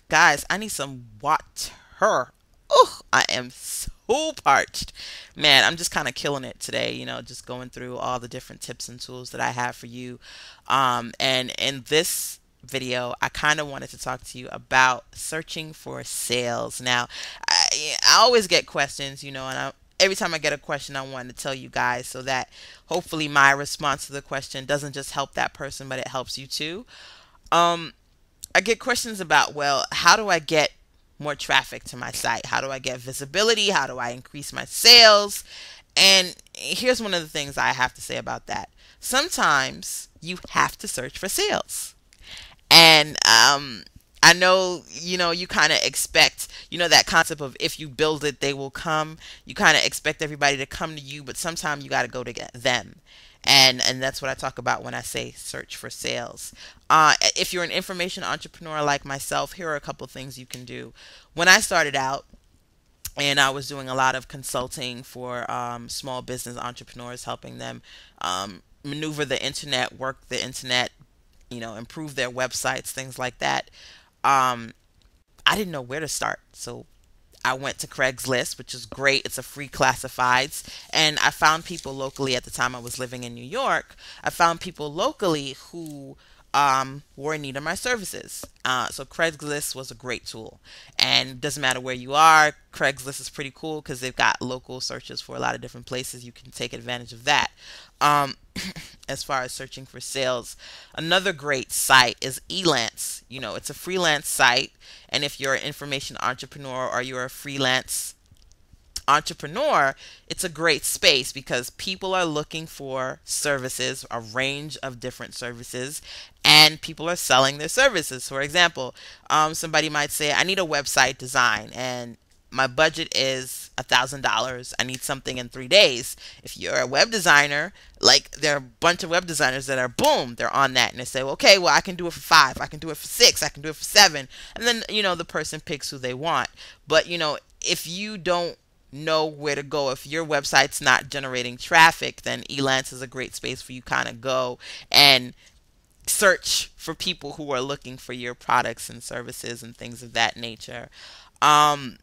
Guys, I need some water. Oh, I am so parched. Man, I'm just kind of killing it today, just going through all the different tips and tools that I have for you. And in this video, I kind of wanted to talk to you about searching for sales. Now, I always get questions, and every time I get a question, I want to tell you guys so that hopefully my response to the question doesn't just help that person, but it helps you too. Um, I get questions about, well, how do I get more traffic to my site? How do I get visibility? How do I increase my sales? And here's one of the things I have to say about that. Sometimes you have to search for sales. And I know, you kind of expect, that concept of if you build it, they will come. You kind of expect everybody to come to you, but sometimes you got to go to get them. And that's what I talk about when I say search for sales. If you're an information entrepreneur like myself, here are a couple things you can do. When I started out, and I was doing a lot of consulting for small business entrepreneurs, helping them maneuver the internet, work the internet, improve their websites, things like that. Um, I didn't know where to start. So I went to Craigslist, which is great. It's a free classifieds. And I found people locally at the time I was living in New York. I found people locally who were in need of my services. So Craigslist was a great tool. And doesn't matter where you are, Craigslist is pretty cool because they've got local searches for a lot of different places. You can take advantage of that. Um, as far as searching for sales, another great site is Elance. It's a freelance site. And if you're an information entrepreneur or you're a freelance entrepreneur, it's a great space because people are looking for services, a range of different services, and people are selling their services. For example, somebody might say, I need a website design and my budget is $1,000. I need something in 3 days. If you're a web designer, like there are a bunch of web designers that are boom, they're on that and they say, well, okay, well, I can do it for 5, I can do it for 6, I can do it for 7, and then the person picks who they want. But if you don't know where to go, if your website's not generating traffic, then Elance is a great space for you kind of go and search for people who are looking for your products and services and things of that nature. Um,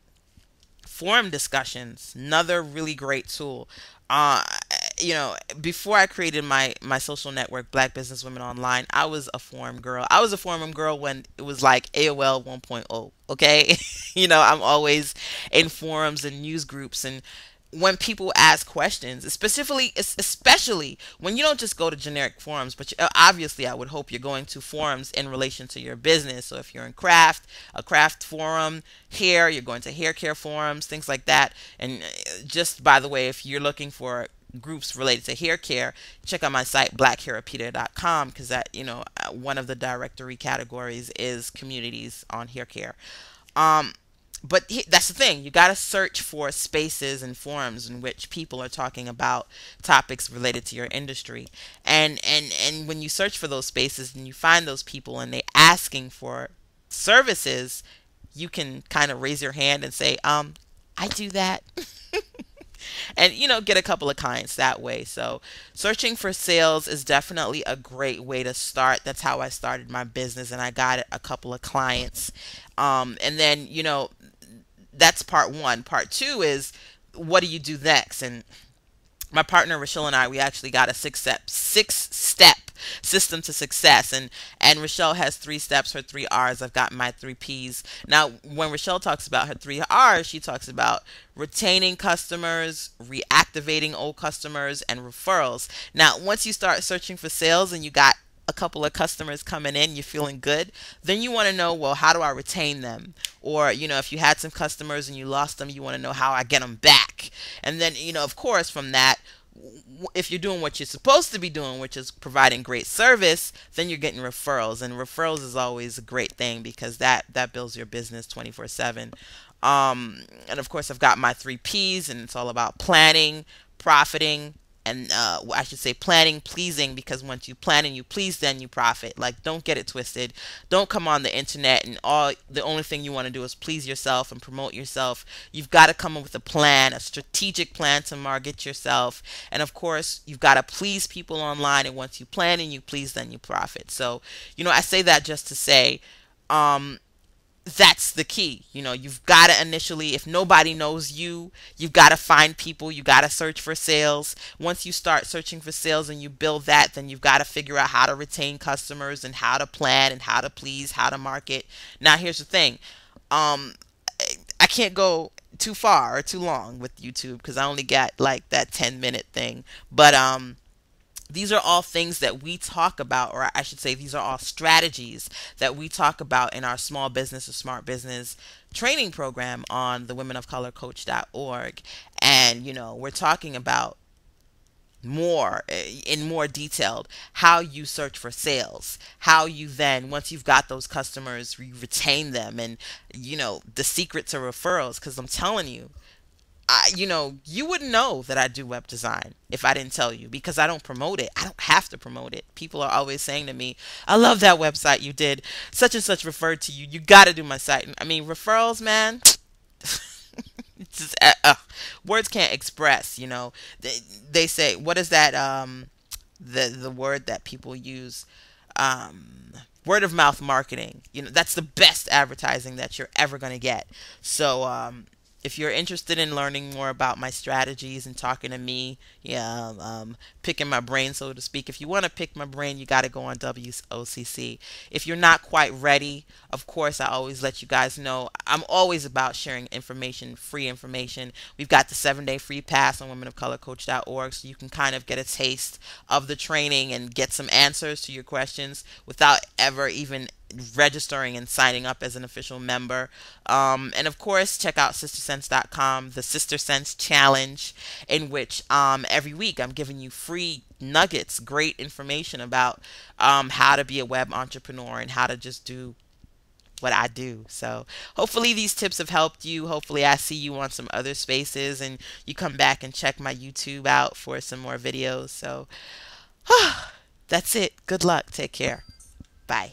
Forum discussions, another really great tool. Uh, Before I created my social network, Black Business Women Online, I was a forum girl. I was a forum girl when it was like AOL 1.0. Okay, I'm always in forums and news groups, and when people ask questions, especially when you don't just go to generic forums, but obviously I would hope you're going to forums in relation to your business. So if you're in craft, a craft forum, hair, you're going to hair care forums, things like that. And just by the way, if you're looking for groups related to hair care, check out my site blackhairapita.com because that, one of the directory categories is communities on hair care. Um, but that's the thing. You got to search for spaces and forums in which people are talking about topics related to your industry. And when you search for those spaces and you find those people and they asking for services, you can kind of raise your hand and say, I do that. And get a couple of clients that way. So searching for sales is definitely a great way to start. That's how I started my business and I got a couple of clients. And then that's part one. Part two is, what do you do next? And my partner Rochelle and I, we actually got a six step system to success. And Rochelle has 3 steps, her 3 R's. I've got my 3 P's. Now, when Rochelle talks about her 3 R's, she talks about retaining customers, reactivating old customers, and referrals. Now, once you start searching for sales and you got a couple of customers coming in, you're feeling good, then you want to know, well, how do I retain them? Or, if you had some customers and you lost them, you want to know how I get them back. And then, of course, from that, if you're doing what you're supposed to be doing, which is providing great service, then you're getting referrals. And referrals is always a great thing because that builds your business 24/7. And of course, I've got my 3 P's, and it's all about planning, profiting, and I should say planning, pleasing, because once you plan and you please, then you profit. Like, don't get it twisted. Don't come on the internet and the only thing you want to do is please yourself and promote yourself. You've got to come up with a plan, a strategic plan to market yourself. And of course, you've got to please people online. And once you plan and you please, then you profit. So, I say that just to say, um, that's the key. You know, you've got to initially, if nobody knows you, you've got to find people, you got to search for sales. Once you start searching for sales and you build that, then you've got to figure out how to retain customers and how to plan and how to please, how to market. Now, here's the thing. Um, I can't go too far or too long with YouTube because I only got like that 10-minute thing. But these are all things that we talk about, or I should say, these are all strategies that we talk about in our small business or smart business training program on the womenofcolorcoach.org. And, you know, we're talking about more in more detailed how you search for sales, how you then, once you've got those customers, you retain them, and you know the secret to referrals. Because I'm telling you, you wouldn't know that I do web design if I didn't tell you, because I don't promote it. I don't have to promote it. People are always saying to me, I love that website you did. Such and such referred to you. You got to do my site. I mean, referrals, man. It's just, words can't express, you know. They say, what is that, the word that people use? Um, Word of mouth marketing. You know, that's the best advertising that you're ever going to get. So, if you're interested in learning more about my strategies and talking to me, yeah, picking my brain, so to speak. If you want to pick my brain, you got to go on WOCC. If you're not quite ready, of course, I always let you guys know. I'm always about sharing information, free information. We've got the 7-day free pass on womenofcolorcoach.org, so you can kind of get a taste of the training and get some answers to your questions without ever even registering and signing up as an official member. And of course, check out sistersense.com, the Sister Sense Challenge, in which every week I'm giving you free nuggets, great information about how to be a web entrepreneur and how to just do what I do. So hopefully these tips have helped you. Hopefully I see you on some other spaces and you come back and check my YouTube out for some more videos. So that's it. Good luck. Take care. Bye.